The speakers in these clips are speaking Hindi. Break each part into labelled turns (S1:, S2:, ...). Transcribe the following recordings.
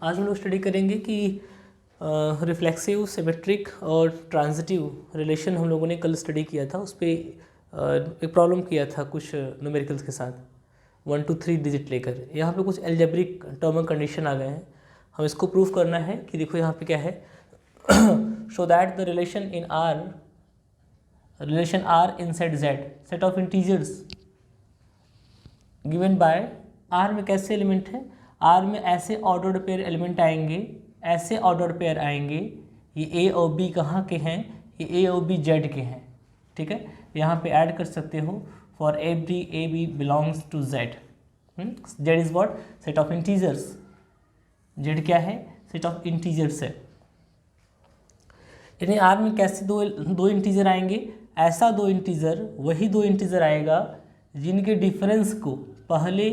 S1: आज हम लोग स्टडी करेंगे कि रिफ्लेक्सिव, सिमेट्रिक और ट्रांजिटिव रिलेशन हम लोगों ने कल स्टडी किया था। उस पर एक प्रॉब्लम किया था कुछ न्यूमेरिकल्स के साथ 1 to 3 डिजिट लेकर। यहाँ पे कुछ एल्जेब्रिक टर्म एंड कंडीशन आ गए हैं, हम इसको प्रूव करना है कि देखो यहाँ पे क्या है show that the relation R inside Z set of integers given by R में कैसे एलिमेंट है, R में ऐसे ऑर्डर्ड पेयर एलिमेंट आएंगे, ऐसे ऑर्डर्ड पेयर आएंगे। ये A और B कहाँ के हैं, ये A और B Z के हैं, ठीक है। यहाँ पे ऐड कर सकते हो for every AB belongs to Z। Z is what, set of integers. Z क्या है, सेट ऑफ इंटीजर्स है। यानी R में कैसे दो इंटीजर आएंगे, ऐसा दो इंटीजर, वही दो इंटीजर आएगा जिनके डिफरेंस को पहले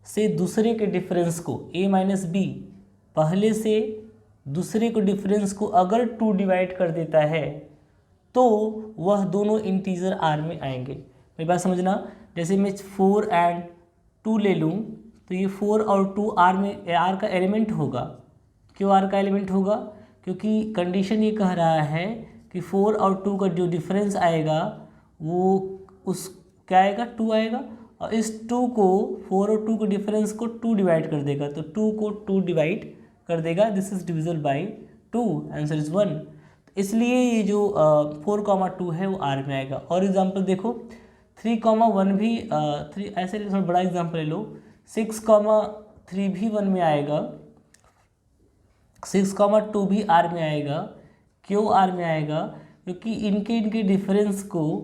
S1: से दूसरे के डिफरेंस को a माइनस बी, पहले से दूसरे को डिफरेंस को अगर 2 डिवाइड कर देता है तो वह दोनों इंटीजर R में आएंगे। मेरी बात समझना, जैसे मैं 4 and 2 ले लूँ तो ये 4 और 2 R का एलिमेंट होगा। क्यों R का एलिमेंट होगा, क्योंकि कंडीशन ये कह रहा है कि 4 और 2 का जो डिफरेंस आएगा वो उस क्या आएगा, 2 आएगा, और इस 2 को 4 और 2 के डिफरेंस को 2 डिवाइड कर देगा, तो 2 को 2 डिवाइड कर देगा। This is divisible by 2, answer is 1। तो इसलिए ये जो 4,2 है वो R में आएगा। और एग्जांपल देखो 3,1 भी 3 ऐसे थोड़ा बड़ा एग्जांपल ले लो, 6,3 भी 1 में आएगा, 6,2 भी R में आएगा। क्यों R में आएगा, क्योंकि इनके डिफरेंस को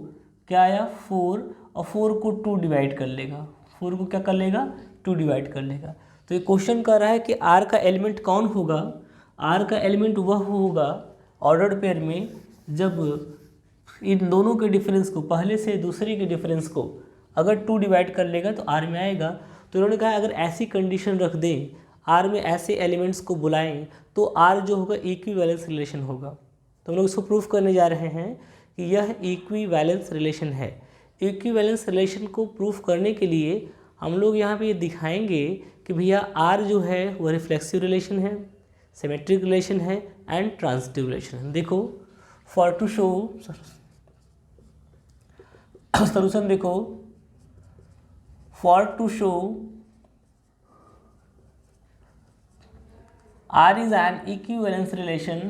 S1: क्या आया 4, और 4 को 2 डिवाइड कर लेगा, 4 को क्या कर लेगा 2 डिवाइड कर लेगा। तो ये क्वेश्चन कर रहा है कि R का एलिमेंट कौन होगा। R का एलिमेंट वह होगा ऑर्डर्ड पेयर में जब इन दोनों के डिफरेंस को पहले से दूसरे के डिफरेंस को अगर 2 डिवाइड कर लेगा तो R में आएगा। तो उन्होंने कहा अगर ऐसी कंडीशन रख दें, R में ऐसे एलिमेंट्स को बुलाएं तो R जो होगा इक्विवेलेंस रिलेशन होगा। तो हम लोग इसको प्रूफ करने जा रहे हैं कि यह इक्विवेलेंस रिलेशन है। इक्विवेलेंस रिलेशन को प्रूफ करने के लिए हम लोग यहाँ पे ये दिखाएंगे कि भैया R जो है वह रिफ्लेक्सिव रिलेशन है, सिमेट्रिक रिलेशन है एंड ट्रांजिटिव रिलेशन है। देखो फॉर टू शो सोल्यूशन, देखो for to show R is an equivalence relation,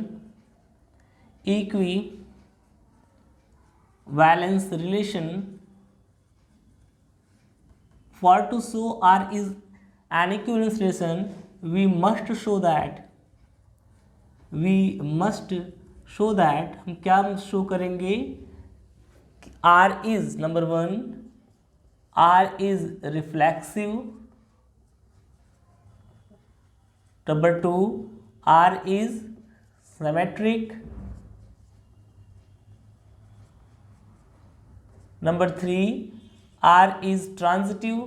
S1: for to show R is an equivalence relation, we must show that हम क्या शो करेंगे, R is number 1, R is reflexive, number 2 R is symmetric, number 3 R is transitive,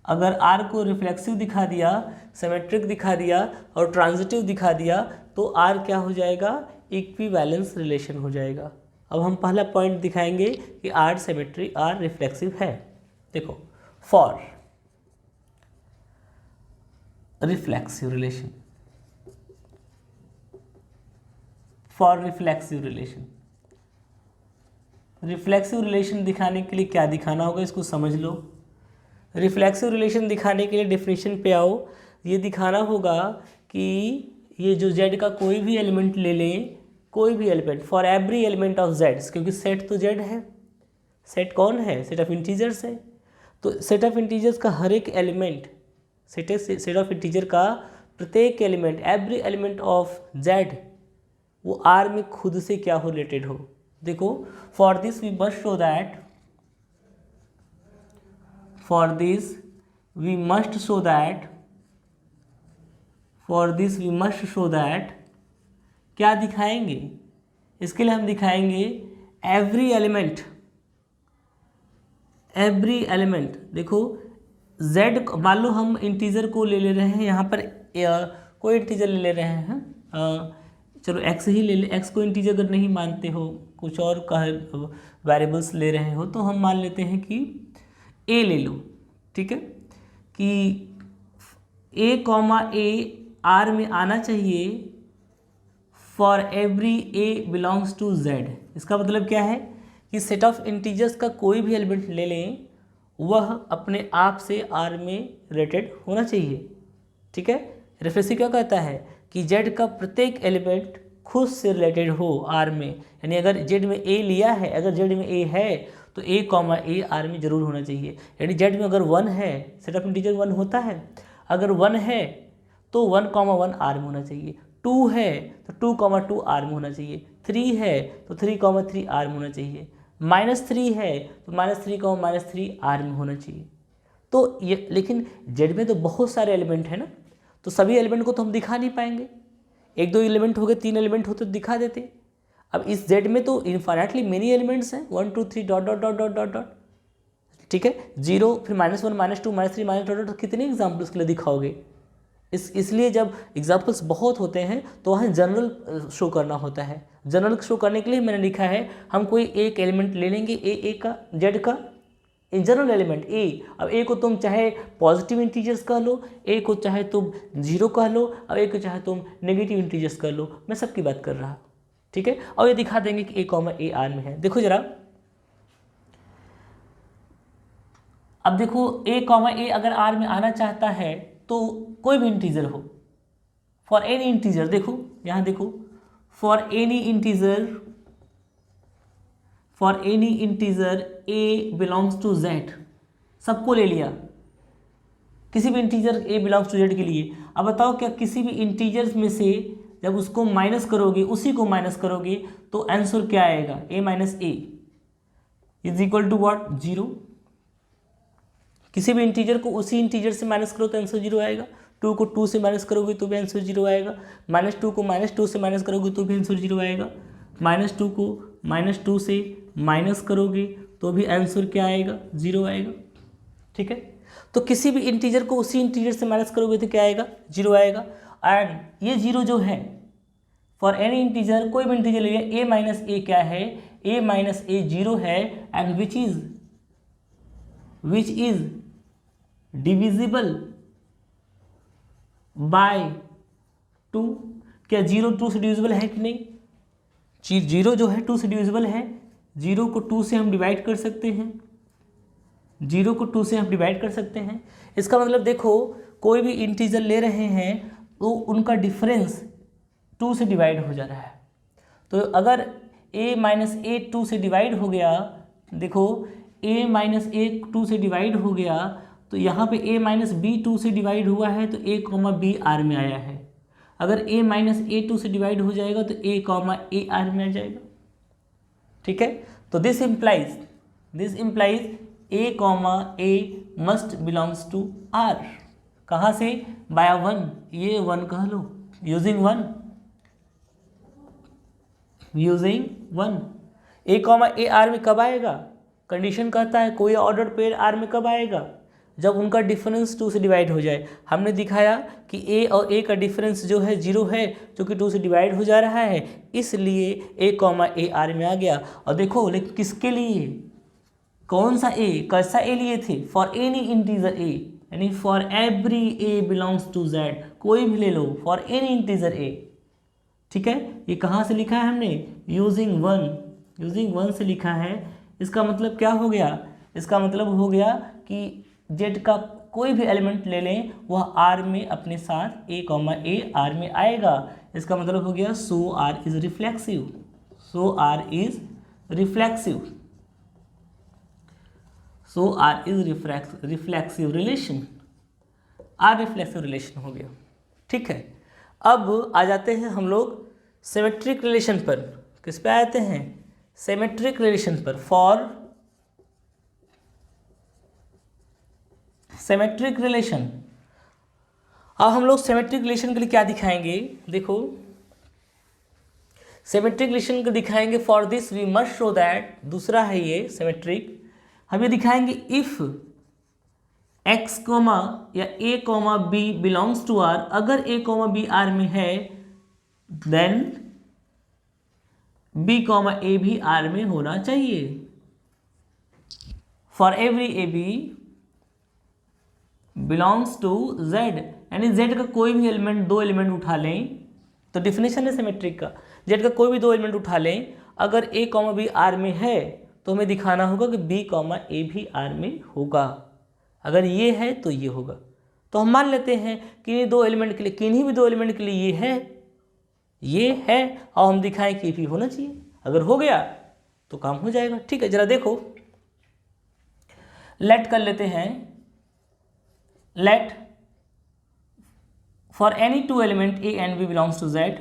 S1: अगर R को रिफ्लेक्सिव दिखा दिया, सिमेट्रिक दिखा दिया और ट्रांजिटिव दिखा दिया तो R क्या हो जाएगा, इक्विवेलेंस रिलेशन हो जाएगा। अब हम पहला पॉइंट दिखाएंगे कि R सिमेट्रिक, R रिफ्लेक्सिव है। देखो for reflexive relation, for reflexive relation, reflexive relation दिखाने के लिए क्या दिखाना होगा, इसको समझ लो। रिफ्लेक्सिव रिलेशन दिखाने के लिए डेफिनेशन पे आओ। ये दिखाना होगा कि ये जो Z का कोई भी एलिमेंट ले लें, कोई भी element for every element of Z, क्योंकि सेट तो Z है, सेट कौन है, सेट ऑफ इंटीजर्स है। तो सेट ऑफ इंटीजर्स का हर एक एलिमेंट, सेट ऑफ इंटीजर का प्रत्येक element, every element of Z वो R में खुद से क्या हो, रिलेटेड हो। देखो for this we must show that, for this we must show that क्या दिखाएंगे, इसके लिए हम दिखाएंगे एवरी एलिमेंट। देखो Z, मान लो हम इंटीजर को ले रहे हैं, यहाँ पर कोई इंटीजर ले रहे हैं, चलो x ही ले ले, x को इंटीजर अगर नहीं मानते हो, कुछ और वेरिएबल्स ले रहे हो, तो हम मान लेते हैं कि ए ले लो, ठीक है, कि ए कॉमा ए आर में आना चाहिए for every A belongs to Z. इसका मतलब क्या है कि सेट ऑफ इंटीजर्स का कोई भी एलिमेंट ले लें वह अपने आप से आर में रिलेटेड होना चाहिए, ठीक है। रेफरेंस क्या कहता है कि जेड का प्रत्येक एलिमेंट खुद से रिलेटेड हो आर में, यानी अगर जेड में ए लिया है, अगर जेड में ए है तो ए कॉमा ए आर में जरूर होना चाहिए। यानी जेड में अगर 1 है, सेट ऑफ इंटीजर 1 होता है, अगर 1 है तो 1 कॉमा 1 आर में होना चाहिए, 2 है तो 2 कॉमा 2 आर में होना चाहिए, 3 है तो 3 कॉमा 3 आर में होना चाहिए, -3 है तो -3 कॉमा -3 आर में होना चाहिए। तो ये, लेकिन जेड में तो बहुत सारे एलिमेंट हैं ना, तो सभी एलिमेंट को तो हम दिखा नहीं पाएंगे। 1-2 एलिमेंट हो गए, 3 एलिमेंट होते तो दिखा देते। अब इस जेड में तो इन्फाइनाइटली मेनी एलिमेंट्स हैं, 1 2 3 dot dot dot dot dot dot, ठीक है, 0 फिर -1 -2 -3 -डॉट डॉट, कितने एग्जाम्पल्स के लिए दिखाओगे। इसलिए जब एग्जाम्पल्स बहुत होते हैं तो वहाँ जनरल शो करना होता है। जनरल शो करने के लिए मैंने लिखा है हम कोई एक एलिमेंट ले लेंगे ए का, जेड का, इन जनरल एलिमेंट ए। अब ए को तुम चाहे पॉजिटिव इंटीजर्स कह लो, ए को चाहे तुम 0 कह लो, अब ए को चाहे तुम नेगेटिव इंटीजर्स कर लो, मैं सबकी बात कर रहा, ठीक है। और ये दिखा देंगे कि ए कॉमा ए आर में है। देखो जरा, अब देखो ए कॉमा ए अगर आर में आना चाहता है तो कोई भी इंटीजर हो, फॉर एनी इंटीजर, देखो यहाँ देखो, for any integer A belongs to Z, सबको ले लिया, किसी भी integer A belongs to Z के लिए। अब बताओ क्या किसी भी इंटीजर्स में से जब उसको माइनस करोगे, उसी को माइनस करोगे तो आंसर क्या आएगा, a minus A is equal to what, 0। किसी भी इंटीजर को उसी इंटीजर से माइनस करो तो आंसर 0 आएगा। 2 को 2 से माइनस करोगे तो भी आंसर 0 आएगा। -2 को -2 से माइनस करोगे तो भी आंसर 0 आएगा। -2 को -2 से माइनस करोगे तो भी आंसर क्या आएगा, 0 आएगा, ठीक है। तो किसी भी इंटीजर को उसी इंटीजर से माइनस करोगे तो क्या आएगा, 0 आएगा। एंड ये 0 जो है फॉर एनी इंटीजर, कोई भी इंटीजर ले लिया, a माइनस ए क्या है, a माइनस ए 0 है, and which is divisible by 2। क्या 0 2 से डिविजिबल है कि नहीं, 0 जो है 2 से डिविजिबल है, 0 को 2 से हम डिवाइड कर सकते हैं, 0 को 2 से हम डिवाइड कर सकते हैं। इसका मतलब देखो कोई भी इंटीजर ले रहे हैं तो उनका डिफरेंस 2 से डिवाइड हो जा रहा है। तो अगर a माइनस ए 2 से डिवाइड हो गया, देखो a माइनस ए 2 से डिवाइड हो गया, तो यहाँ पे a माइनस बी 2 से डिवाइड हुआ है तो a कॉमा बी आर में आया है। अगर a माइनस ए 2 से डिवाइड हो जाएगा तो a कॉमा ए आर में आ जाएगा, ठीक है। तो this implies a comma A must belongs to r। कहाँ से, बाय 1, ये 1 कह लो, using 1 a comma A R में कब आएगा, कंडीशन कहता है कोई ऑर्डर्ड पेयर आर में कब आएगा, जब उनका डिफरेंस 2 से डिवाइड हो जाए। हमने दिखाया कि a और a का डिफरेंस जो है 0 है, जो कि 2 से डिवाइड हो जा रहा है, इसलिए a कॉमा ए आर में आ गया। और देखो लेकिन किसके लिए, कौन सा a, कैसा a लिए थे, फॉर एनी इंटीजर a, यानी for every a belongs to z, कोई भी ले लो, फॉर एनी इंटीजर a, ठीक है। ये कहाँ से लिखा है हमने, यूजिंग 1 से लिखा है। इसका मतलब क्या हो गया, इसका मतलब हो गया कि जेड का कोई भी एलिमेंट ले लें वह आर में अपने साथ a कॉमा ए आर में आएगा। इसका मतलब हो गया so R is reflexive, reflexive relation हो गया, ठीक है। अब आ जाते हैं हम लोग सिमेट्रिक रिलेशन पर। किस पे आते हैं, सिमेट्रिक रिलेशन पर। फॉर सिमेट्रिक रिलेशन, अब हम लोग सिमेट्रिक रिलेशन के लिए क्या दिखाएंगे, देखो सिमेट्रिक रिलेशन को दिखाएंगे। For this we must show that, दूसरा है ये सिमेट्रिक, हम ये दिखाएंगे इफ x कोमा या a comma b belongs to r, अगर a कोमा b r में है देन b कोमा a भी r में होना चाहिए। For every A B belongs to Z, यानी जेड का कोई भी एलिमेंट, दो एलिमेंट उठा लें, तो डिफिनेशन है सिमेट्रिक का, जेड का कोई भी दो एलिमेंट उठा लें, अगर ए कॉमा बी आर में है तो हमें दिखाना होगा कि बी कॉमा ए भी आर में होगा। अगर ये है तो ये होगा। तो हम मान लेते हैं कि ये दो एलिमेंट के लिए, किन्हीं भी दो एलिमेंट के लिए ये है और हम दिखाएं कि ये भी होना चाहिए। अगर हो गया तो काम हो जाएगा। ठीक है, जरा देखो, लेट कर लेते हैं, let for any two element A and B belongs to Z,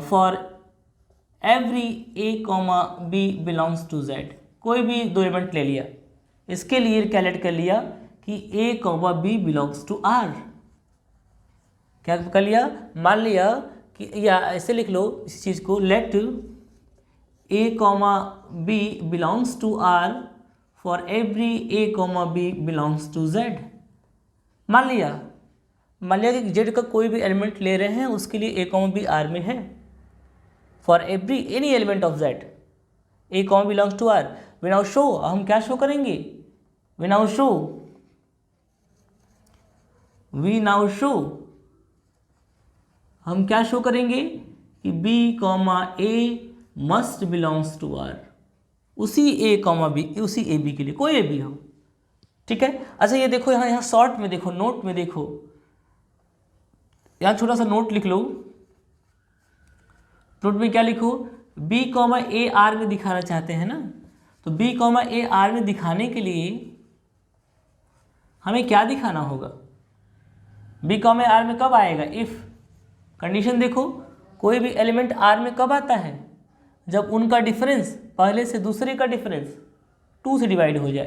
S1: for every A comma B belongs to Z, कोई भी दो एलिमेंट ले लिया, इसके लिए क्या लेट कर लिया कि A comma B belongs to R. क्या कर लिया, मान लिया कि, या ऐसे लिख लो इस चीज़ को, let A comma B belongs to R for every A comma B belongs to Z. मान लिया कि जेड का कोई भी एलिमेंट ले रहे हैं, उसके लिए ए कॉमा बी आर में है। For every any element of Z A comma belongs to R. We now show, हम क्या शो करेंगे, वी नाउ शो हम क्या शो करेंगे कि b comma A must belongs to R, उसी a कॉमा बी, उसी ए बी के लिए, कोई ए बी हो। ठीक है, अच्छा ये देखो, यहाँ शॉर्ट में देखो, नोट में देखो, यहाँ छोटा सा नोट लिख लो। नोट में क्या लिखो, b कॉमा ए आर में दिखाना चाहते हैं ना, तो b कॉमा ए आर में दिखाने के लिए हमें क्या दिखाना होगा, b कॉमा आर में कब आएगा, इफ कंडीशन देखो, कोई भी एलिमेंट आर में कब आता है, जब उनका डिफरेंस पहले से दूसरे का डिफरेंस 2 से डिवाइड हो जाए।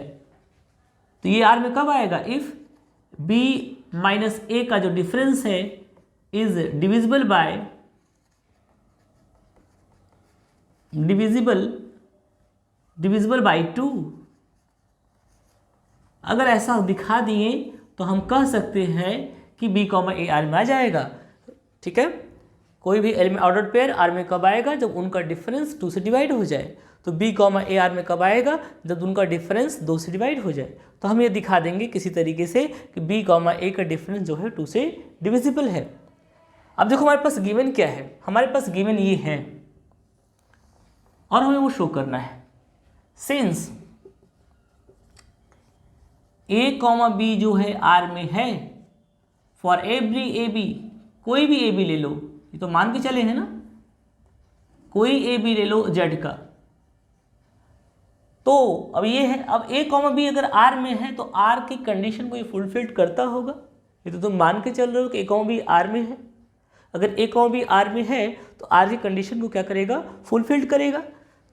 S1: तो ये आर में कब आएगा, इफ b माइनस ए का जो डिफरेंस है इज डिविजिबल बाय 2। अगर ऐसा दिखा दिए तो हम कह सकते हैं कि b कॉमा ए आर में आ जाएगा। ठीक है, कोई भी एलिमेंट ऑर्डर्ड पेयर आर में कब आएगा, जब उनका डिफरेंस 2 से डिवाइड हो जाए। तो b कॉमा ए आर में कब आएगा, जब उनका डिफरेंस 2 से डिवाइड हो जाए। तो हम ये दिखा देंगे किसी तरीके से कि b कॉमा ए का डिफरेंस जो है 2 से डिविजिबल है। अब देखो हमारे पास गिवन क्या है, हमारे पास गिवन ये है और हमें वो शो करना है। सिंस a कॉमा बी जो है आर में है, फॉर एवरी ए बी, कोई भी ए बी ले लो, ये तो मान के चले हैं ना, कोई ए बी ले लो जेड का। तो अब ये है, अब ए कॉमा बी अगर आर में है तो आर की कंडीशन को ये फुलफिल करता होगा। ये तो तुम मान के चल रहे हो कि ए कॉमा बी आर में है। अगर ए कॉमा बी आर में है तो आर की कंडीशन को क्या करेगा, फुलफिल करेगा।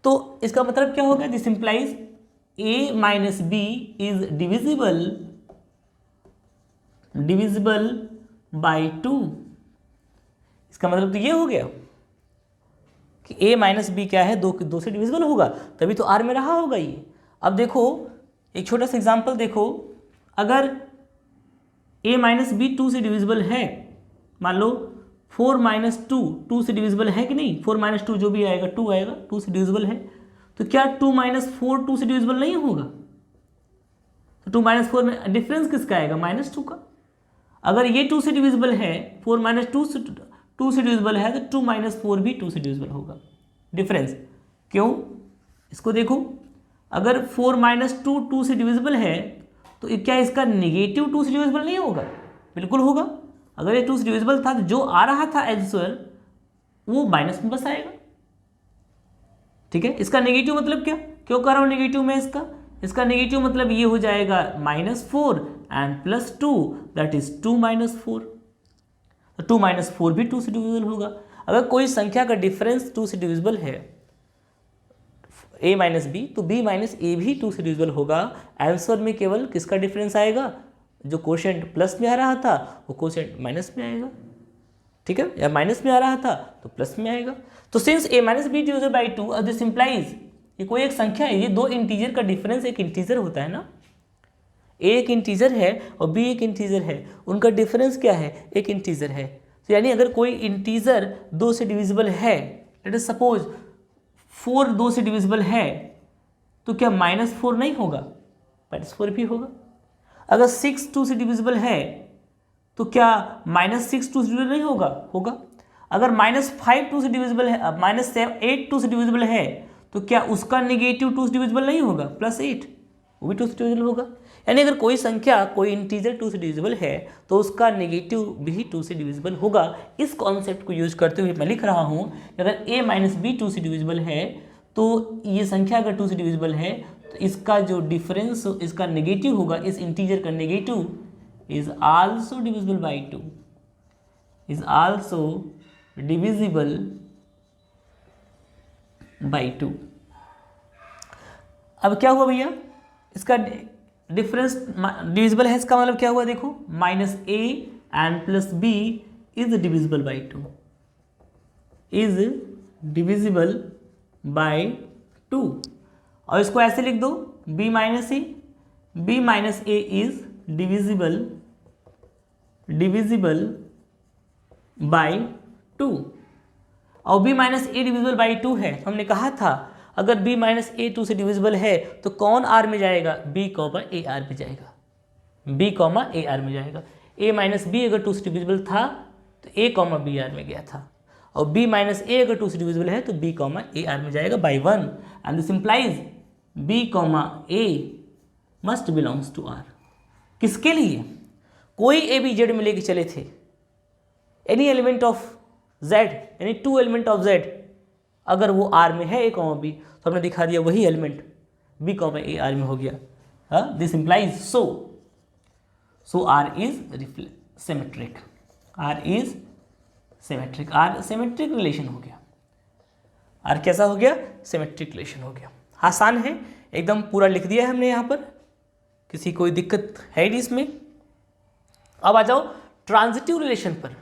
S1: तो इसका मतलब क्या होगा, this implies A minus B is divisible by 2। इसका मतलब तो ये हो गया कि a माइनस बी क्या है, दो से डिविजिबल होगा, तभी तो r में रहा होगा ये। अब देखो एक छोटा सा एग्जांपल देखो, अगर a माइनस बी 2 से डिविजिबल है, मान लो 4 माइनस 2 से डिविजिबल है कि नहीं, 4 माइनस 2 जो भी आएगा 2 आएगा, 2 से डिविजिबल है, तो क्या 2 माइनस 4 2 से डिविजिबल नहीं होगा। तो 2 माइनस 4 में डिफरेंस किसका आएगा, माइनस 2 का। अगर ये 2 से डिविजिबल है, 4 माइनस 2 से डिविजिबल है, तो 2 माइनस 4 भी 2 से डिविजिबल होगा। डिफरेंस क्यों, इसको देखो, अगर 4 माइनस 2 से डिविजिबल है तो क्या इसका नेगेटिव 2 से डिविजिबल नहीं होगा, बिल्कुल होगा। अगर ये 2 से डिविजिबल था तो जो आ रहा था आंसर वो माइनस में बस आएगा। ठीक है, इसका नेगेटिव मतलब क्या, क्यों कर रहा हूँ नेगेटिव में, इसका नेगेटिव मतलब ये हो जाएगा -4 एंड +2 दैट इज 2 - 4। तो 2 - 4 भी 2 से डिविजिबल होगा। अगर कोई संख्या का डिफरेंस 2 से डिविजिबल है a माइनस बी, तो b माइनस ए भी 2 से डिविजिबल होगा। आंसर में केवल किसका डिफरेंस आएगा, जो कोशेंट प्लस में आ रहा था वो कोशेंट माइनस में आएगा। ठीक है, या माइनस में आ रहा था तो प्लस में आएगा। तो since a minus be divisible by 2, अब दिस इंप्लाइज, ये कोई एक संख्या है, ये दो इंटीजर का डिफरेंस एक इंटीजर होता है ना, a एक इंटीजर है और b एक इंटीजर है, उनका डिफरेंस क्या है, एक इंटीजर है। तो यानी अगर कोई इंटीजर 2 से डिविजिबल है, लेट अस सपोज 4 2 से डिविजिबल है, तो क्या -4 नहीं होगा? -4 भी होगा। अगर 6 2 से डिविजिबल है तो क्या -6 2 से डिविजिबल नहीं होगा? होगा। अगर -5 2 से डिविजिबल है, -8 2 से डिविजिबल है तो क्या उसका नेगेटिव 2 से डिविजिबल नहीं होगा? +8 वो भी 2 से डिविजिबल होगा। यानी अगर कोई संख्या, कोई इंटीजर 2 से डिविजिबल है तो उसका नेगेटिव भी 2 से डिविजिबल होगा। इस कॉन्सेप्ट को यूज करते हुए मैं लिख रहा हूँ कि अगर a - b 2 से डिविजिबल है तो ये संख्या अगर 2 से डिविजिबल है तो इसका जो डिफरेंस, इसका नेगेटिव होगा, इस इंटीजर का negative is also divisible by 2, is also divisible by 2। अब क्या हुआ भैया, इसका डिफरेंस डिविजिबल है, इसका मतलब क्या हुआ देखो, -a and +b is divisible by 2, is divisible by 2। और इसको ऐसे लिख दो, b - a is divisible by 2। और b - a डिविजिबल बाई 2 है। हमने कहा था अगर b - a 2 से डिविजिबल है तो कौन r में जाएगा? b, a r में जाएगा, b, a r में जाएगा। a - b अगर 2 से डिविजिबल था तो a, b r में गया था, और b - a अगर 2 से डिविजिबल है तो b, a r में जाएगा by 1, and this implies b, a must belongs to r। किसके लिए? कोई a b z में लेके चले थे, एनी एलिमेंट ऑफ z, यानी 2 एलिमेंट ऑफ z, अगर वो r में है a, b, तो हमने दिखा दिया वही एलिमेंट b, a r में हो गया। This implies so r is symmetric, r is symmetric, r symmetric relation हो गया। r कैसा हो गया? सिमेट्रिक रिलेशन हो गया। आसान है एकदम, पूरा लिख दिया है हमने यहाँ पर, किसी कोई दिक्कत है नहीं इसमें। अब आ जाओ ट्रांजिटिव रिलेशन पर।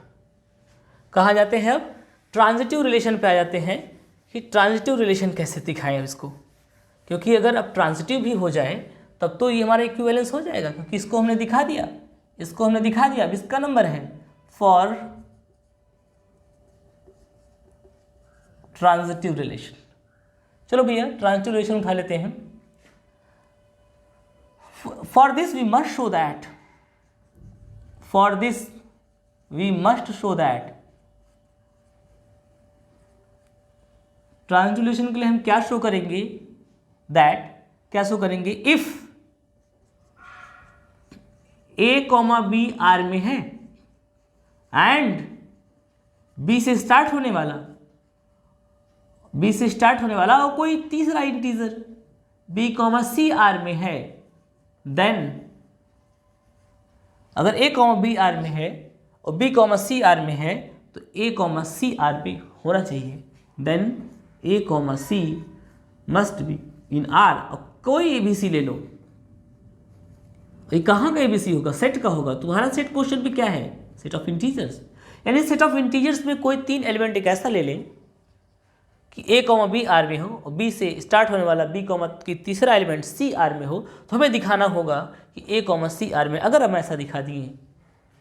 S1: कहाँ जाते हैं? अब ट्रांजिटिव रिलेशन पे आ जाते हैं कि ट्रांजिटिव रिलेशन कैसे दिखाएं इसको, क्योंकि अगर अब ट्रांजिटिव भी हो जाए तब तो ये हमारा इक्विवेलेंस हो जाएगा, क्योंकि इसको हमने दिखा दिया, इसको हमने दिखा दिया। अब इसका नंबर है फॉर ट्रांजिटिव रिलेशन। चलो भैया ट्रांजिटिव रिलेशन उठा लेते हैं। For this we must show that, for this we must show that, transitive relation के लिए हम क्या शो करेंगे? दैट क्या शो करेंगे? इफ a, b r में है एंड b से स्टार्ट होने वाला और कोई तीसरा इंटीजर b, c r में है, देन अगर a, b r में है और b, c r में है तो a, c r पे होना चाहिए, then a, c must be in r। और कोई ABC ले लो, ये कहाँ का ABC होगा? सेट का होगा। तुम्हारा सेट क्वेश्चन पे क्या है? Set of integers. यानी सेट ऑफ इंटीजर्स में कोई 3 एलिमेंट एक ऐसा ले लें कि a, b r में हो और b से स्टार्ट होने वाला b, की तीसरा एलिमेंट c r में हो, तो हमें दिखाना होगा कि a, c r में। अगर हम ऐसा दिखा दिए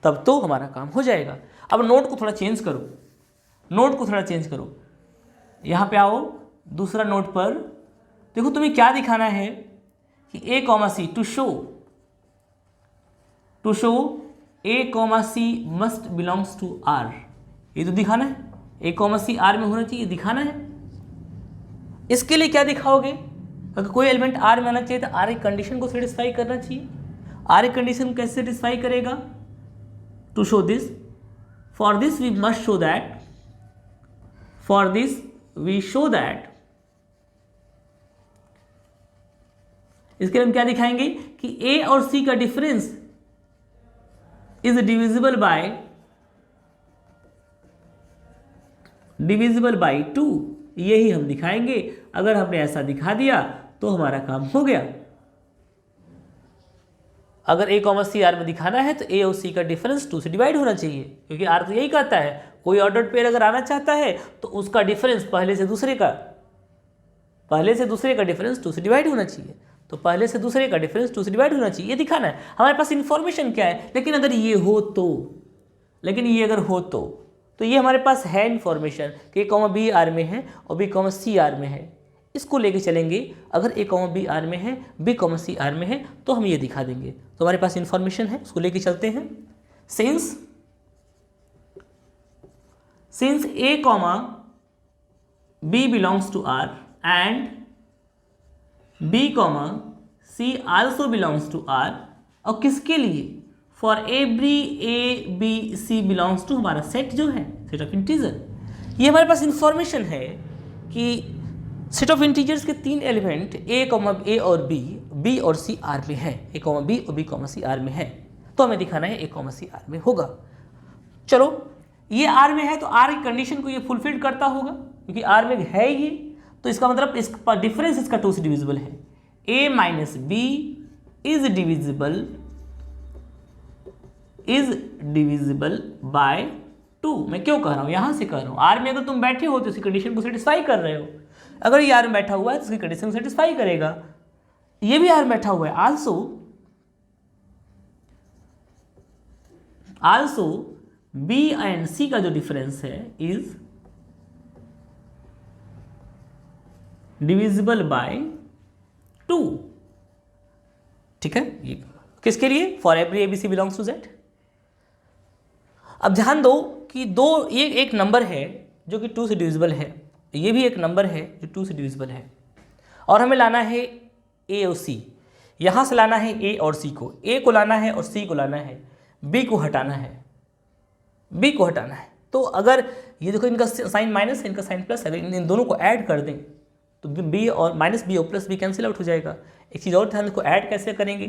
S1: तब तो हमारा काम हो जाएगा। अब नोट को थोड़ा चेंज करो, नोट को थोड़ा चेंज करो, यहाँ पे आओ दूसरा नोट पर। देखो तुम्हें क्या दिखाना है कि a, c to show a, c must belongs to r, ये तो दिखाना है। a, c r में होना चाहिए, दिखाना है। इसके लिए क्या दिखाओगे? अगर कोई एलिमेंट r में आना चाहिए तो r की कंडीशन को सेटिस्फाई करना चाहिए। r की कंडीशन कैसे सेटिस्फाई करेगा? To show this, for this we must show that, for this we show that, इसके लिए हम क्या दिखाएंगे कि a और c का डिफरेंस इज डिविजिबल बाय 2, यही हम दिखाएंगे। अगर हमने ऐसा दिखा दिया तो हमारा काम हो गया। अगर a, c r में दिखाना है तो a और c का डिफरेंस 2 से डिवाइड होना चाहिए, क्योंकि r तो यही कहता है, कोई ऑर्डर्ड पेयर अगर आना चाहता है तो उसका डिफरेंस पहले से दूसरे का डिफरेंस 2 से डिवाइड होना चाहिए। तो पहले से दूसरे का डिफरेंस 2 से डिवाइड होना चाहिए, ये दिखाना है। हमारे पास इन्फॉर्मेशन क्या है? लेकिन अगर ये हो तो ये हमारे पास है इन्फॉर्मेशन कि a, b r में है और b, c r में है। इसको लेके चलेंगे। अगर ए कॉमा बी आर में है, बी कॉमा सी आर में है, तो हम ये दिखा देंगे। तो हमारे पास इंफॉर्मेशन है, उसको लेके चलते हैं। Since A comma B belongs to R and B comma C also belongs to R, और किसके लिए? For every A B C belongs to हमारा सेट जो है, सेट ऑफ इंटीजर। ये हमारे पास इंफॉर्मेशन है कि सेट ऑफ इंटीजर्स के 3 एलिमेंट ए कॉमा ए और बी और सी आर में है, ए कॉमा बी और बी कॉमा सी आर में है। तो हमें दिखाना है ए कॉमा सी आर में होगा। चलो, ये आर में है तो आर की कंडीशन को ये फुलफिल करता होगा, क्योंकि आर में है ये, तो इसका मतलब इसका डिफरेंस इसका 2 से डिविजिबल है। A minus B is divisible by 2। मैं क्यों कह रहा हूँ, यहां से कह रहा हूँ। आर में अगर तुम बैठे हो तो इसकी कंडीशन को सेटिस्फाई कर रहे हो। अगर ये आर में बैठा हुआ है तो इसकी कंडीशन को सेटिस्फाई करेगा। ये भी आर में बैठा हुआ है। आल्सो बी एंड सी का जो डिफरेंस है इज डिविजिबल बाय 2। ठीक है, ये किसके लिए? For every A B C belongs to Z. अब ध्यान दो कि ये एक नंबर है जो कि 2 से डिविजिबल है, ये भी एक नंबर है जो 2 से डिविजिबल है, और हमें लाना है ए और सी। यहां से लाना है ए और सी को, ए को लाना है और सी को लाना है, बी को हटाना है, बी को हटाना है। तो अगर ये देखो, इनका साइन माइनस है, इनका साइन प्लस है, अगर इन दोनों को ऐड कर दें तो बी और माइनस बी और प्लस बी कैंसिल आउट हो जाएगा। एक चीज़ और ध्यान, इसको ऐड कैसे करेंगे?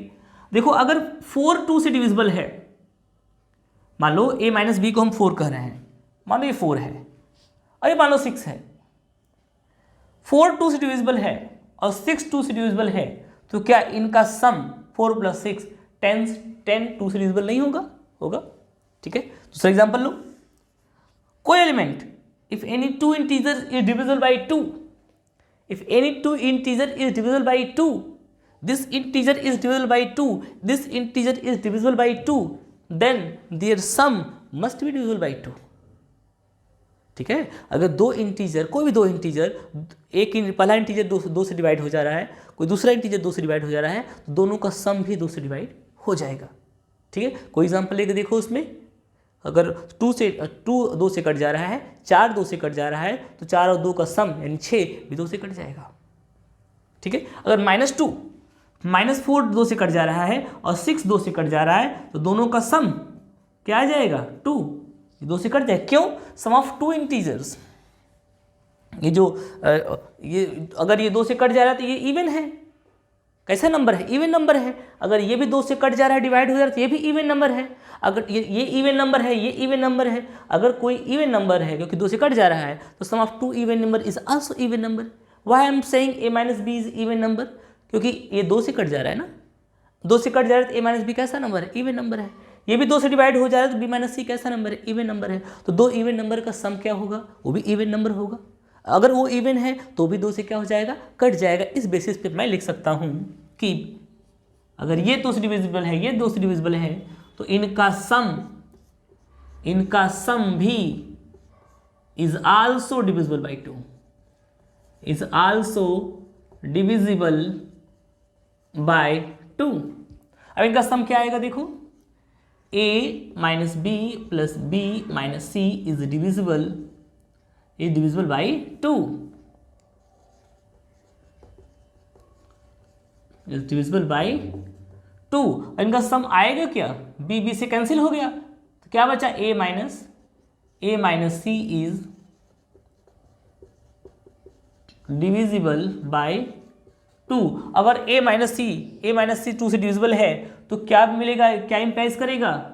S1: देखो, अगर 4 2 से डिविजिबल है, मान लो ए माइनस बी को हम 4 कह रहे हैं, मान लो ये 4 है और ये मान लो 6 है। 4 2 से डिविजिबल है और 6 2 से डिविजिबल है, तो क्या इनका सम 4 + 6 10 2 से डिविजिबल नहीं होगा? होगा। ठीक है, दूसरा एग्जांपल लो। कोई element, if any 2 integer is divisible by 2, if any 2 integer is divisible by 2, this integer is divisible by 2, this integer is divisible by 2, then their sum must be divisible by 2। ठीक है, अगर 2 इंटीजर, कोई भी 2 इंटीजर, पहला इंटीजर 2 से डिवाइड हो जा रहा है, कोई दूसरा इंटीजर 2 से डिवाइड हो जा रहा है, तो दोनों का सम भी 2 से डिवाइड हो जाएगा। ठीक है, कोई एग्जांपल लेके देखो उसमें। अगर 2 2 से कट जा रहा है, 4 2 से कट जा रहा है, तो 4 और 2 का सम यानी 6 भी 2 से कट जाएगा। ठीक है, अगर -2 -4 2 से कट जा रहा है और 6 2 से कट जा रहा है, तो दोनों का सम क्या आ जाएगा? 2, 2 से कट जाए। क्यों? सम ऑफ 2 इंटीजर्स। ये जो ये अगर ये 2 से कट जा रहा है तो ये इवन है। कैसा नंबर है? इवन नंबर है। अगर ये भी 2 से कट जा रहा है, डिवाइड हो जा रहा है, तो ये भी इवन नंबर है। अगर ये इवन नंबर है, ये इवन नंबर है। अगर कोई इवन नंबर है क्योंकि 2 से कट जा रहा है, तो sum of 2 even number is also even number. Why I am saying A minus B is even number? क्योंकि ये 2 से कट जा रहा है ना, 2 से कट जा रहा है तो ए माइनस बी कैसा नंबर है? इवन नंबर है। ये भी 2 से डिवाइड हो जा रहा है तो बी माइनस सी कैसा नंबर है? इवन नंबर है। तो 2 इवन नंबर का सम क्या होगा? वो भी इवन नंबर होगा। अगर वो इवन है तो भी 2 से क्या हो जाएगा? कट जाएगा। इस बेसिस पे मैं लिख सकता हूँ कि अगर ये 2 से डिविजिबल है, ये 2 से डिविजिबल है, तो इनका सम भी is also divisible by 2, is also divisible by 2। अब इनका सम क्या आएगा? देखो, a minus B plus B minus C is divisible by 2, is divisible by 2। इनका सम आएगा क्या? बी बी से कैंसिल हो गया, तो क्या बचा? a minus C is divisible by 2। अगर a माइनस सी 2 से डिविजिबल है तो क्या मिलेगा? क्या इंप्लाइज करेगा?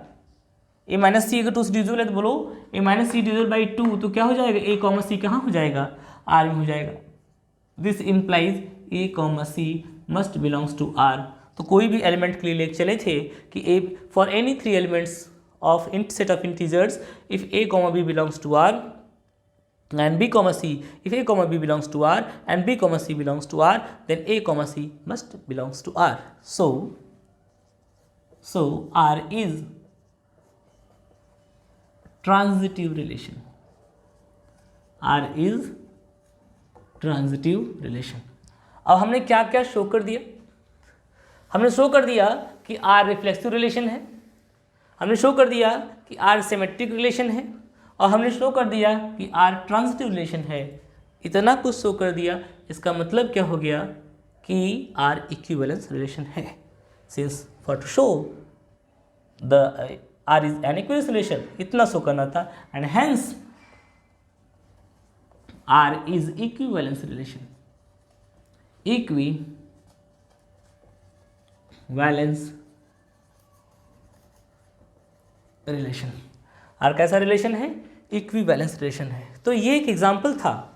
S1: a माइनस सी अगर 2 से डिविजिबल है तो बोलो a minus C divisible by 2, तो क्या हो जाएगा? a कॉमा सी कहाँ हो जाएगा? r में हो जाएगा। This implies a comma C must belongs to r। तो कोई भी एलिमेंट के लिए लेके चले थे कि a for any 3 elements of set of integers, if a comma b belongs to r and b comma c, if a comma b belongs to r and b comma c belongs to r, then a comma c must belongs to r. So r is transitive relation, r is transitive relation. अब हमने क्या क्या शो कर दिया? हमने शो कर दिया कि आर रिफ्लेक्सिव रिलेशन है, हमने शो कर दिया कि आर सिमेट्रिक रिलेशन है, और हमने शो कर दिया कि आर ट्रांजिटिव रिलेशन है। इतना कुछ शो कर दिया, इसका मतलब क्या हो गया कि आर इक्विवेलेंस रिलेशन है। Since for to show the R is an equivalence relation, इतना शो करना था, and hence R is equivalence relation, equivalence relation. R कैसा रिलेशन है? इक्विवेलेंस रिलेशन है। तो ये एक एग्जाम्पल था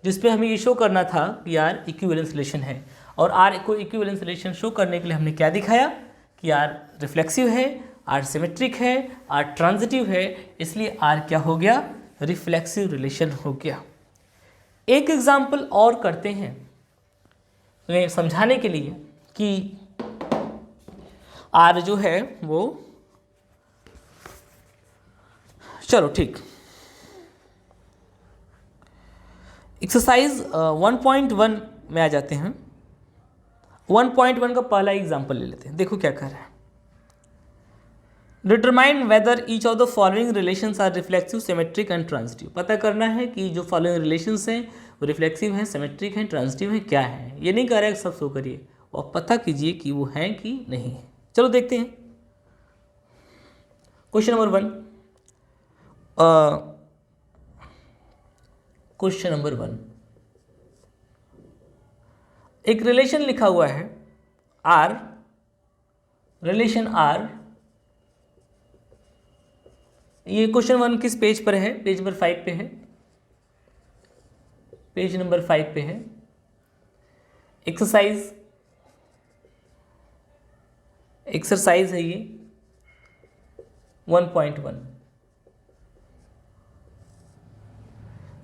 S1: जिसपे हमें ये शो करना था कि आर इक्विवेलेंस रिलेशन है। और आर को इक्विवेलेंस रिलेशन शो करने के लिए हमने क्या दिखाया कि आर रिफ्लेक्सिव है, आर सिमेट्रिक है, आर ट्रांजिटिव है, इसलिए आर क्या हो गया? रिफ्लेक्सिव रिलेशन हो गया। एक एग्जाम्पल और करते हैं तो समझाने के लिए कि आर जो है वो, चलो ठीक, एक्सरसाइज 1.1 में आ जाते हैं। 1.1 का पहला एग्जाम्पल ले लेते हैं। देखो क्या कर रहा है। Determine whether each of the following relations are reflexive, symmetric and transitive. पता करना है कि जो फॉलोइंग रिलेशंस हैं वो रिफ्लेक्सिव हैं, सिमेट्रिक हैं, ट्रांजिटिव हैं, क्या है। ये नहीं कह रहा है सब शो करिए, और पता कीजिए कि वो हैं कि नहीं है। चलो देखते हैं। क्वेश्चन नंबर 1, क्वेश्चन नंबर 1, एक रिलेशन लिखा हुआ है आर, रिलेशन आर। ये क्वेश्चन 1 किस पेज पर है? पेज नंबर 5 पे है, पेज नंबर 5 पे है। एक्सरसाइज है ये 1.1।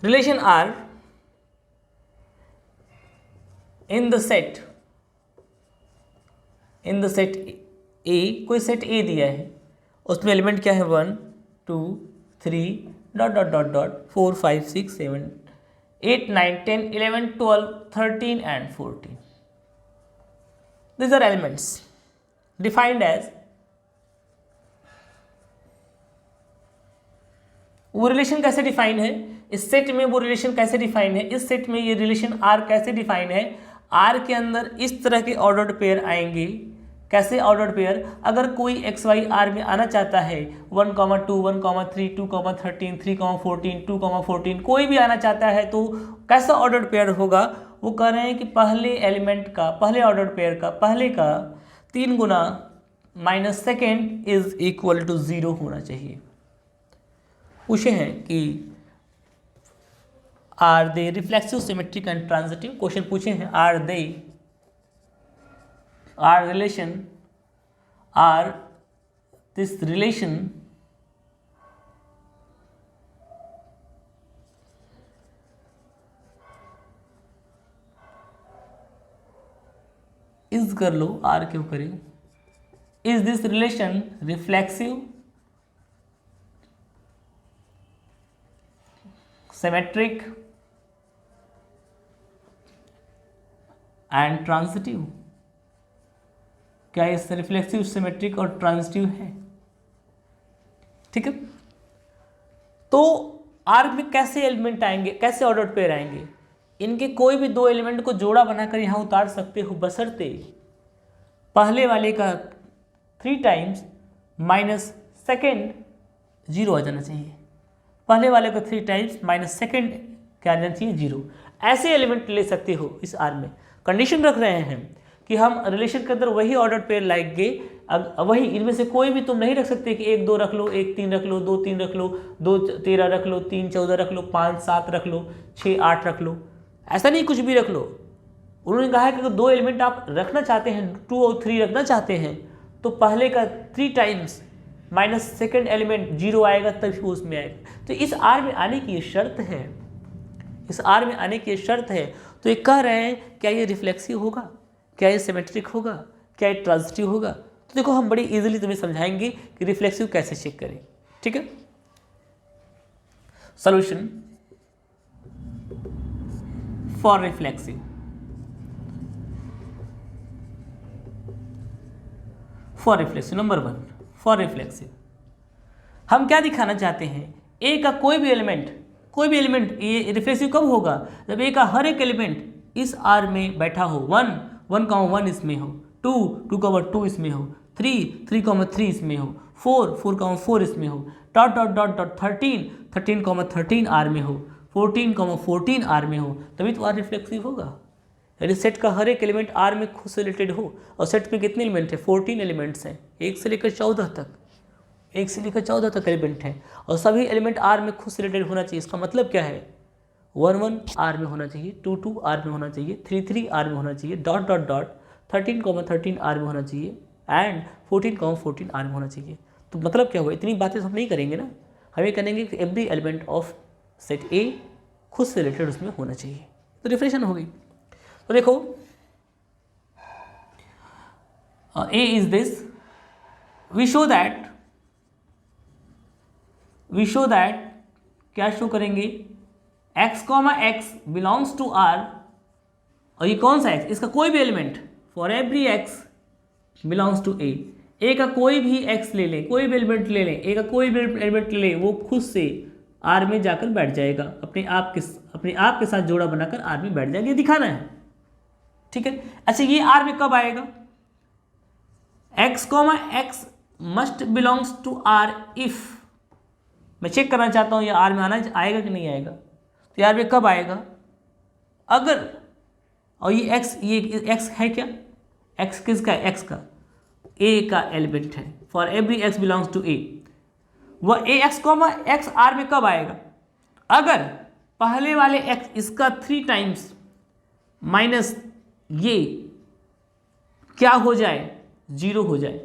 S1: Relation R in the set A, कोई सेट ए दिया है, उसमें एलिमेंट क्या है? 1 2 3 dot dot dot dot 4 5 6 7 8 9 10 11 12 13 and 14। These are elements defined as, वो रिलेशन कैसे डिफाइन है इस सेट में? वो रिलेशन कैसे डिफाइन है इस सेट में? ये रिलेशन आर कैसे डिफाइन है? आर के अंदर इस तरह के ऑर्डर्ड पेयर आएंगे। कैसे ऑर्डर्ड पेयर? अगर कोई एक्स वाई आर में आना चाहता है 1, 2, 1, 3, 2, 13, 3, 14, 2, 14, कोई भी आना चाहता है तो कैसा ऑर्डर्ड पेयर होगा? वो कह रहे हैं कि पहले एलिमेंट का, पहले ऑर्डर्ड पेयर का, पहले का 3 गुना minus second is equal to 0 होना चाहिए। पूछे हैं कि are they reflexive, symmetric and transitive. Question पूछे हैं are they, are relation, are this relation is, कर लो आर क्यों करें, is this relation reflexive, symmetric and transitive. क्या ये रिफ्लेक्सिव, सिमेट्रिक और ट्रांजिटिव है? ठीक है। तो आर में कैसे एलिमेंट आएंगे, कैसे ऑर्डर्ड पेयर आएंगे? इनके कोई भी 2 एलिमेंट को जोड़ा बनाकर यहां उतार सकते हो, बशर्ते पहले वाले का 3 टाइम्स माइनस सेकेंड 0 आ जाना चाहिए। पहले वाले का 3 टाइम्स माइनस सेकेंड क्या आ जाना चाहिए? 0। ऐसे एलिमेंट ले सकते हो इस आर में। कंडीशन रख रहे हैं कि हम रिलेशन के अंदर वही ऑर्डर पेयर लाएंगे, वही, इनमें से कोई भी तुम नहीं रख सकते कि 1 2 रख लो, 1 3 रख लो, 2 3 रख लो, 2 13 रख लो, 3 14 रख लो, 5 7 रख लो, 6 8 रख लो। ऐसा नहीं कुछ भी रख लो। उन्होंने कहा है कि अगर 2 एलिमेंट आप रखना चाहते हैं, 2 और 3 रखना चाहते हैं, तो पहले का 3 टाइम्स माइनस सेकेंड एलिमेंट 0 आएगा, तभी वो उसमें आएगा। तो इस आर में आने की ये शर्त है, इस आर में आने की ये शर्त है। तो ये कह रहे हैं क्या ये रिफ्लेक्सिव होगा, क्या ये सिमेट्रिक होगा, क्या ये ट्रांजिटिव होगा? तो देखो हम बड़ी इजीली तुम्हें समझाएंगे कि रिफ्लेक्सिव कैसे चेक करें। ठीक है। Solution, for reflexive. For reflexive number 1 for reflexive हम क्या दिखाना चाहते हैं, ए का कोई भी एलिमेंट ये रिफ्लेक्सिव कब होगा, जब ए का हर एक एलिमेंट इस आर में बैठा हो, 1 इसमें हो, 2 इसमें हो, 3 इसमें हो, 4 इसमें हो, डॉट 13 आर में हो, 14 आर में हो, तभी तो आर रिफ्लेक्सिव होगा। यदि सेट का हर एक एलिमेंट आर में खुद से रिलेटेड हो, और सेट में कितने एलिमेंट है, 14 एलिमेंट्स हैं, 1 से लेकर 14 तक एलिमेंट हैं, और सभी एलिमेंट आर में खुद से रिलेटेड होना चाहिए। इसका मतलब क्या है, 1 आर में होना चाहिए, 2 आर में होना चाहिए, 3 आर में होना चाहिए, डॉट 13 आर में होना चाहिए, एंड 14 आर में होना चाहिए। तो मतलब क्या हुआ, इतनी बातें हम नहीं करेंगे ना, हम ये करेंगे कि एवरी एलिमेंट ऑफ सेट ए खुद से रिलेटेड उसमें होना चाहिए, तो रिफ्लेक्शन हो गई। तो देखो A is this, we show that क्या शो करेंगे, x, बिलोंग्स टू आर, और ये कौन सा x, इसका कोई भी element, for every x belongs to A का कोई भी x ले लें, कोई भी एलिमेंट ले लें, ए का कोई भी एलिमेंट ले लें, वो खुद से आर में जाकर बैठ जाएगा, अपने आप के साथ जोड़ा बनाकर आर में बैठ जाएगा, ये दिखाना है, ठीक है। अच्छा, ये आर में कब आएगा, x must belongs to R if, मैं चेक करना चाहता हूँ ये आर में आएगा कि नहीं आएगा, तो आर में कब आएगा, अगर, और ये x है क्या, x किसका है, x का, a का एलिमेंट है, for every x belongs to a, वह x आर में कब आएगा, अगर पहले वाले x इसका 3 टाइम्स माइनस ये क्या हो जाए, 0 हो जाए,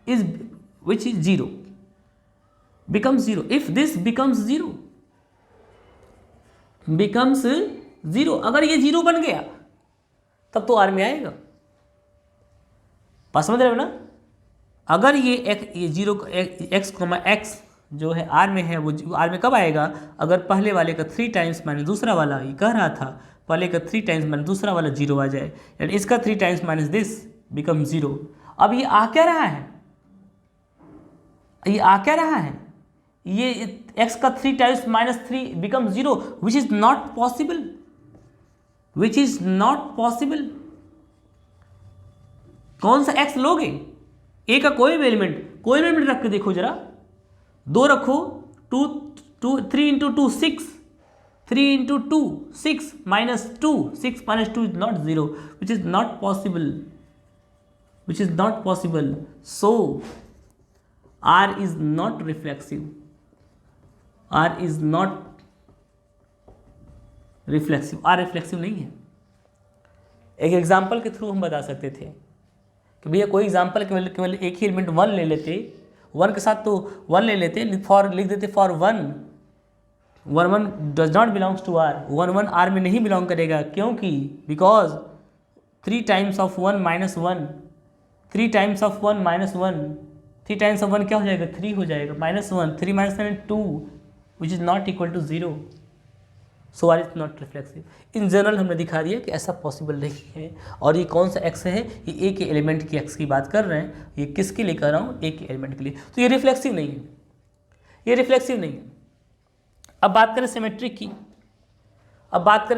S1: is which is 0 becomes 0, if this becomes 0, अगर ये 0 बन गया तब तो आर में आएगा, बात समझ रहे हो ना। अगर ये 0 x जो है आर में है, वो आर में कब आएगा, अगर पहले वाले का 3 टाइम्स माइनस दूसरा वाला, ये कह रहा था पहले का 3 टाइम्स माइनस दूसरा वाला 0 आ जाए, यानी इसका 3 टाइम्स माइनस दिस बिकम 0। अब ये आ क्या रहा है, ये x का 3 times minus 3 become 0, which is not possible. कौन सा x लोगे, a का कोई भी एलिमेंट रख के देखो जरा, 2 रखो, 3 into 2 6, 3 into 2 6 minus 2 is not 0, which is not possible, so R is not reflexive, R reflexive नहीं है। एक एग्जाम्पल के थ्रू हम बता सकते थे कि भैया कोई एग्जाम्पल केवल एक ही एलिमेंट 1 ले लेते, 1 के साथ तो 1 ले लेते, फॉर लिख देते, for 1 does not belongs to R, 1 R में नहीं बिलोंग करेगा, क्योंकि because 3 times of 1 minus 1, 3 times of 1 minus 1, 3 times of 1 क्या हो जाएगा, 3 हो जाएगा, minus 1, 3 minus 1 2, which is not equal to 0, so R is not reflexive. In general हमने दिखा दिया कि ऐसा पॉसिबल नहीं है। और ये कौन सा x है, ये ए के एलिमेंट की x की बात कर रहे हैं, ये किसके लिए कर रहा हूँ, ए के एलिमेंट के लिए, तो ये रिफ्लेक्सिव नहीं है, अब बात करें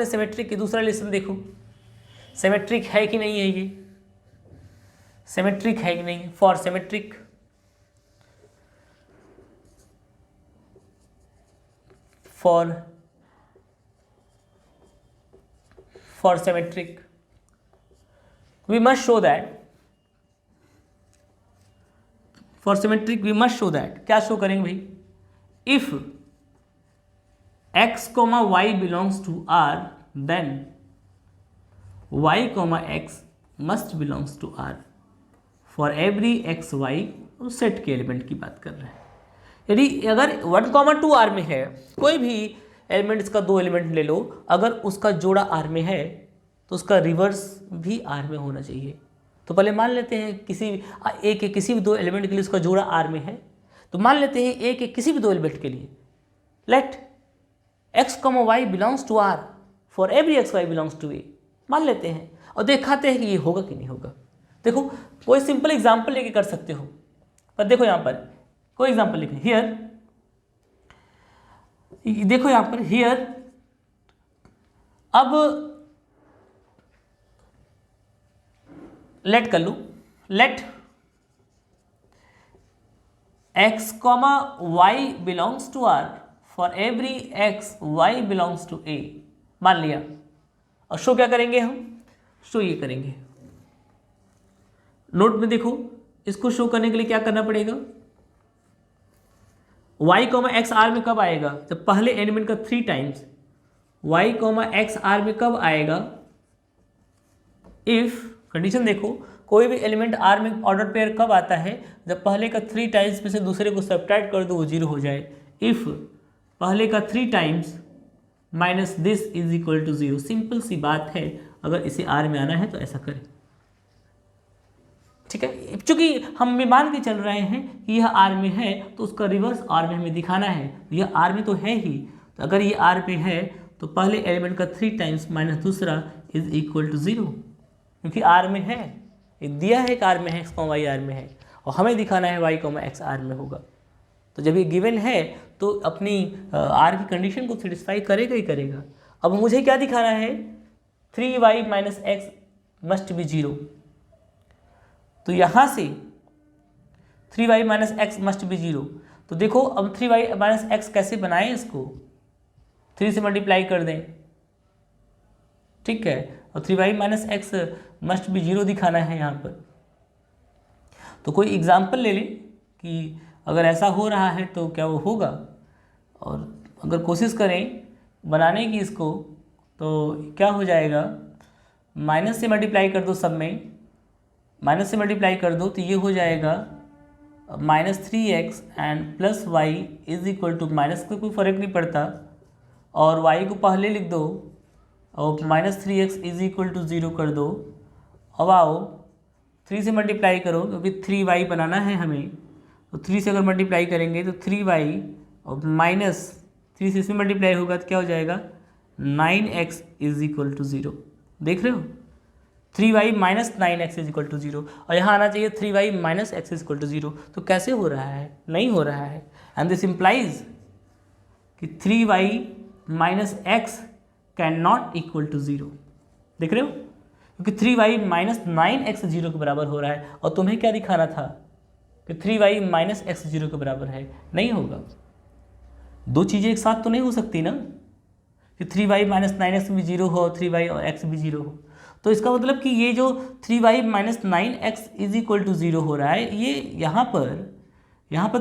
S1: सिमेट्रिक की, दूसरा लेसन देखो, सिमेट्रिक है कि नहीं है, ये सिमेट्रिक है कि नहीं, for symmetric for symmetric we must show that, for symmetric we must show that, क्या शो करेंगे भाई, if x, y belongs to R, then y, x must belongs to R for every x, y, set के एलिमेंट की बात कर रहे हैं। यदि अगर 1, 2 आर में है, कोई भी एलिमेंट, इसका 2 एलिमेंट ले लो, अगर उसका जोड़ा आर में है तो उसका रिवर्स भी आर में होना चाहिए। तो पहले मान लेते हैं ए के किसी भी 2 एलिमेंट के लिए उसका जोड़ा आर में है, तो मान लेते हैं ए के किसी भी 2 एलिमेंट के लिए let x, y belongs to R, for every X Y belongs to A, मान लेते हैं और दिखाते हैं कि ये होगा कि नहीं होगा। देखो कोई सिंपल एग्जाम्पल लेके कर सकते हो, पर देखो यहाँ पर कोई एग्जाम्पल लिखे हियर, देखो यहाँ पर हियर, अब लेट कर लूँ, let x comma Y belongs to R for every X Y belongs to A, मान लिया। और शो क्या करेंगे हम, शो ये करेंगे, नोट में देखो इसको शो करने के लिए क्या करना पड़ेगा, y कॉमा एक्स आर में कब आएगा, जब पहले एलिमेंट का 3 times, y comma X R में कब आएगा, इफ कंडीशन देखो कोई भी एलिमेंट आर में ऑर्डर पेयर कब आता है, जब पहले का 3 टाइम्स में से दूसरे को सब्ट्रैक्ट कर दो वो 0 हो जाए। इफ पहले का 3 times minus this is equal to 0, simple सी बात है, अगर इसे आर में आना है तो ऐसा करें, ठीक है। चूंकि हम भी मान के चल रहे हैं कि यह आर में है तो उसका रिवर्स आर में हमें दिखाना है, यह आर में तो है ही, तो अगर ये आर में है तो पहले एलिमेंट का 3 टाइम्स माइनस दूसरा इज इक्वल टू 0, क्योंकि आर में है, ये दिया है कि आर में है, एक्स कॉमा वाई आर में है, और हमें दिखाना है वाई कॉमा एक्स आर में होगा। तो जब ये गिवन है तो अपनी आर की कंडीशन को सेटिस्फाई करेगा ही करेगा। अब मुझे क्या दिखाना है, 3y minus x must be 0, तो यहाँ से 3y minus x must be 0, तो देखो अब 3y माइनस एक्स कैसे बनाएं, इसको 3 से मल्टीप्लाई कर दें, ठीक है, और 3y minus x must be 0 दिखाना है यहाँ पर। तो कोई एग्जाम्पल ले लें कि अगर ऐसा हो रहा है तो क्या वो होगा, और अगर कोशिश करें बनाने की इसको तो क्या हो जाएगा, माइनस से मल्टीप्लाई कर दो, सब में माइनस से मल्टीप्लाई कर दो तो ये हो जाएगा -3x and plus Y is equal to, minus का कोई फ़र्क नहीं पड़ता, और y को पहले लिख दो और -3x इज इक्वल टू 0 कर दो। अब आओ 3 से मल्टीप्लाई करो, क्योंकि 3y बनाना है हमें, तो 3 से अगर मल्टीप्लाई करेंगे तो 3y और माइनस 3 से इसमें मल्टीप्लाई होगा तो क्या हो जाएगा 9x इज इक्वल टू 0। देख रहे हो, 3y minus 9x is equal to 0, और यहाँ आना चाहिए 3y minus X is equal to 0। तो कैसे हो रहा है, नहीं हो रहा है, एंड दिस इम्प्लाइज कि 3y minus X can not equal to 0। देख रहे हो, क्योंकि 3y माइनस 9x 0 के बराबर हो रहा है, और तुम्हें क्या दिखाना था कि 3y माइनस एक्स 0 के बराबर है, नहीं होगा। दो चीज़ें एक साथ तो नहीं हो सकती ना, कि 3y माइनस 9x भी 0 हो, 3y और x भी 0 हो। तो इसका मतलब कि ये जो 3y minus 9x is equal to 0 हो रहा है, ये यहाँ पर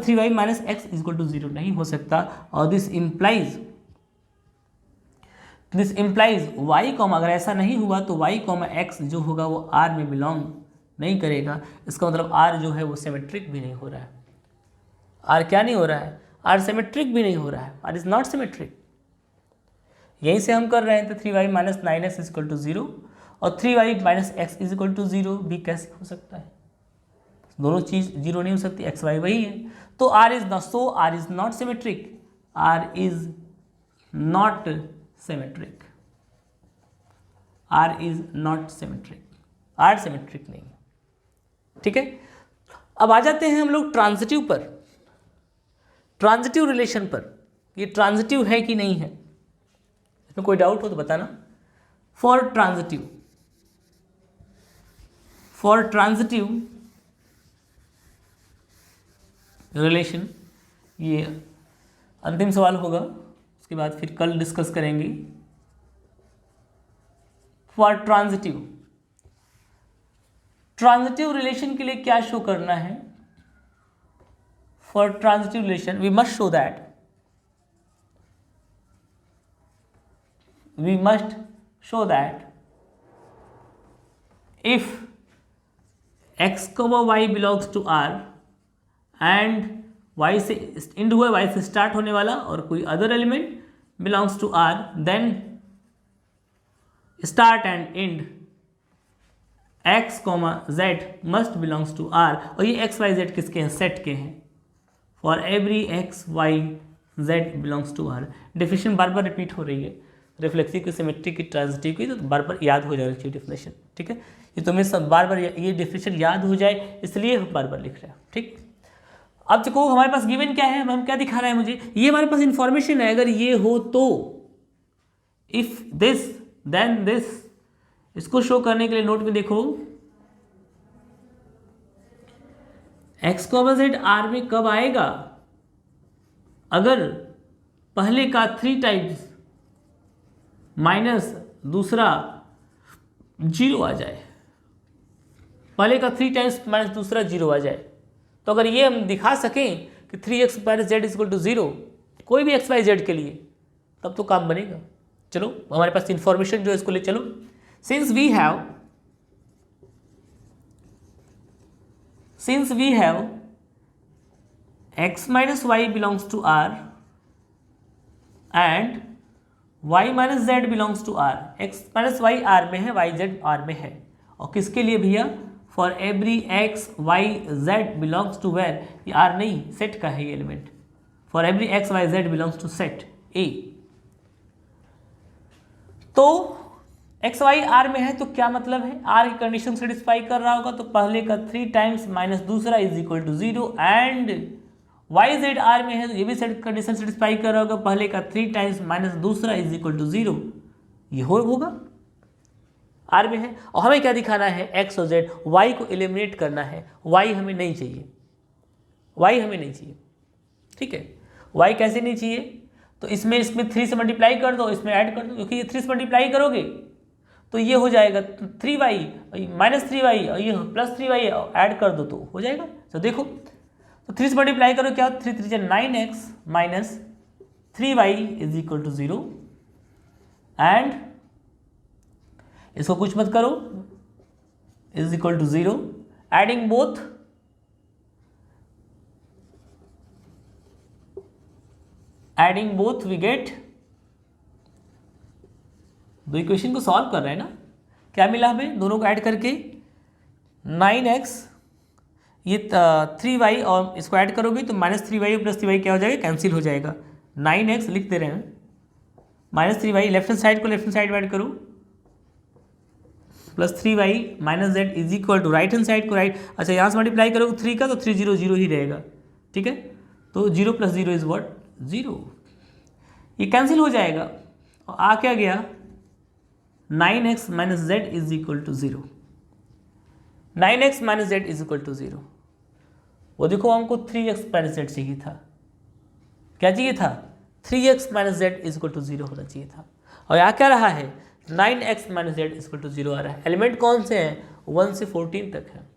S1: 3y minus X is equal to 0 नहीं हो सकता, और दिस इम्प्लाइज y कॉमा, अगर ऐसा नहीं हुआ तो y कॉमा एक्स जो होगा वो r में बिलोंग नहीं करेगा। इसका मतलब r जो है वो सिमेट्रिक भी नहीं हो रहा है। r क्या नहीं हो रहा है, r सिमेट्रिक भी नहीं हो रहा है, r इज नॉट सिमेट्रिक। यहीं से हम कर रहे हैं, तो 3y minus 9x is equal to 0 और 3y minus X is equal to 0 भी कैसे हो सकता है, दोनों चीज़ 0 नहीं हो सकती, एक्स वाई वही है। तो r is not symmetric, r is not symmetric, r is not symmetric, r symmetric नहीं है, ठीक है। अब आ जाते हैं हम लोग ट्रांजिटिव पर, ट्रांजिटिव रिलेशन पर। ये ट्रांजिटिव है कि नहीं है, इसमें कोई डाउट हो तो बताना। फॉर ट्रांजिटिव रिलेशन, ये अंतिम सवाल होगा, उसके बाद फिर कल डिस्कस करेंगे। फॉर ट्रांजिटिव रिलेशन के लिए क्या शो करना है, for transitive relation we must show that if x, y belongs to R and y से इंड हुआ, y से स्टार्ट होने वाला और कोई other element belongs to R, then start and end x, z must belongs to R। और ये x, y, z किसके हैं, सेट के हैं। for every x, y, z belongs to R। Definition bar bar repeat हो रही है, रिफ्लेक्सिव की, सिमेट्रिक की, ट्रांजिटिव की, तो बार बार याद हो जाना चाहिए डेफिनेशन, ठीक है। ये तुम्हें सब बार बार ये डेफिनेशन याद हो जाए इसलिए हम बार बार लिख रहे हैं, ठीक। अब देखो हमारे पास गिवन क्या है, हम क्या दिखा रहा है मुझे, ये हमारे पास इंफॉर्मेशन है, अगर ये हो तो, इफ दिस देन दिस। इसको शो करने के लिए नोट में देखो x, z R में कब आएगा, अगर पहले का 3 टाइम्स माइनस दूसरा 0 आ जाए, पहले का 3 टाइम्स माइनस दूसरा 0 आ जाए, तो अगर ये हम दिखा सकें कि 3x minus Z equal to 0 कोई भी x y z के लिए, तब तो काम बनेगा। चलो हमारे पास इंफॉर्मेशन जो है इसको ले चलो। Since we have x minus Y belongs to r and y minus Z belongs to r, x minus Y r में है, y z r में है, और किसके लिए भैया, for every x y z belongs to where, ये r नहीं सेट का है ये एलिमेंट, for every x y z belongs to set A। तो x y r में है तो क्या मतलब है, r की कंडीशन सेटिस्फाई कर रहा होगा, तो पहले का 3 टाइम्स माइनस दूसरा is equal to 0, and y z r में है तो ये भी कंडीशन सेटिस्फाई कर रहा होगा, पहले का 3 टाइम्स माइनस दूसरा इज इक्वल टू 0, ये होगा r में है। और हमें क्या दिखाना है, x और z, y को एलिमिनेट करना है, y हमें नहीं चाहिए, ठीक है। y कैसे नहीं चाहिए, तो इसमें 3 से मल्टीप्लाई कर दो, इसमें ऐड कर दो, क्योंकि ये 3 से मल्टीप्लाई करोगे तो ये हो जाएगा 3y माइनस 3y और ये प्लस 3y ऐड कर दो तो हो जाएगा। तो देखो तो 3 से मल्टीप्लाई करो, क्या 3 3 9x minus 3y is equal to 0, and इसको कुछ मत करो, is equal to 0, adding both we get, दो इक्वेशन को सॉल्व कर रहे हैं ना, क्या मिला हमें, दोनों को ऐड करके 9x, ये 3y और इसको ऐड करोगे तो माइनस 3y प्लस 3y क्या हो जाएगा, कैंसिल हो जाएगा, 9x लिख दे रहे हैं, minus 3y left hand side को लेफ्ट हैंड साइड में ऐड करो, plus 3y minus Z is equal to right hand side को राइट, अच्छा यहाँ से मल्टीप्लाई करोगे 3 का तो 3 0 0 ही रहेगा, ठीक है। तो 0 प्लस 0 इज व्हाट, 0, ये कैंसिल हो जाएगा और आ क्या गया, 9x minus Z is equal to 0, 9x minus Z is equal to 0। वो देखो हमको 3x माइनस जेड चाहिए था, क्या चाहिए था, 3x minus Z is equal to 0 होना चाहिए था, और यहाँ क्या रहा है, 9x minus Z is equal to 0 आ रहा है। एलिमेंट कौन से हैं, 1 से 14 तक है,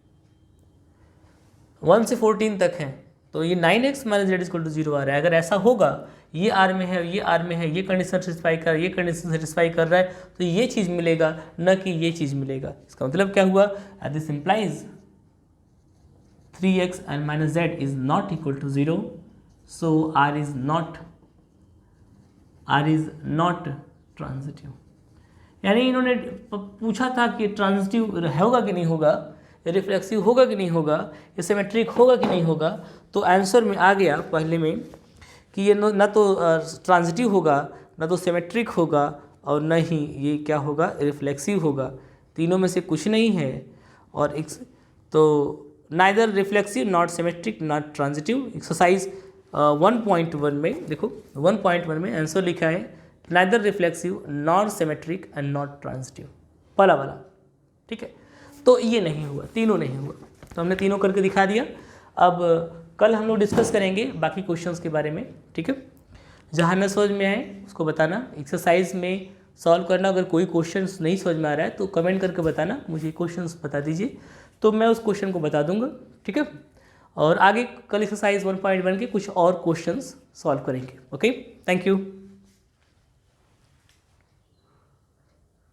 S1: 1 से 14 तक है, तो ये 9x minus Z is equal to 0 आ रहा है। अगर ऐसा होगा, ये R में है, ये R में है, ये कंडीशन सेटिस्फाई कर, ये कंडीशन सेटिस्फाई कर रहा है, तो ये चीज़ मिलेगा, न कि ये चीज़ मिलेगा। इसका मतलब क्या हुआ, this implies 3x and minus Z is not equal to 0, so R is not transitive. यानी इन्होंने पूछा था कि ट्रांजिटिव होगा कि नहीं होगा, रिफ्लेक्सिव होगा कि नहीं होगा, या सिमेट्रिक होगा कि नहीं होगा, तो आंसर में आ गया पहले में कि ये न तो ट्रांजिटिव होगा, न तो सिमेट्रिक होगा, और न ही ये क्या होगा, रिफ्लेक्सिव होगा, तीनों में से कुछ नहीं है। और तो neither reflexive not symmetric not transitive. Exercise 1.1 में देखो, 1.1 में आंसर लिखा है neither reflexive not symmetric and not transitive, पहला वाला, ठीक है। तो ये नहीं हुआ, तीनों नहीं हुआ, तो हमने तीनों करके दिखा दिया। अब कल हम लोग डिस्कस करेंगे बाकी क्वेश्चंस के बारे में, ठीक है। जहाँ न समझ में आए उसको बताना, एक्सरसाइज में सॉल्व करना। अगर कोई क्वेश्चंस नहीं समझ में आ रहा है तो कमेंट करके बताना, मुझे क्वेश्चंस बता दीजिए, तो मैं उस क्वेश्चन को बता दूंगा, ठीक है। और आगे कल एक्सरसाइज 1.1 के कुछ और क्वेश्चंस सॉल्व करेंगे। Okay, thank you.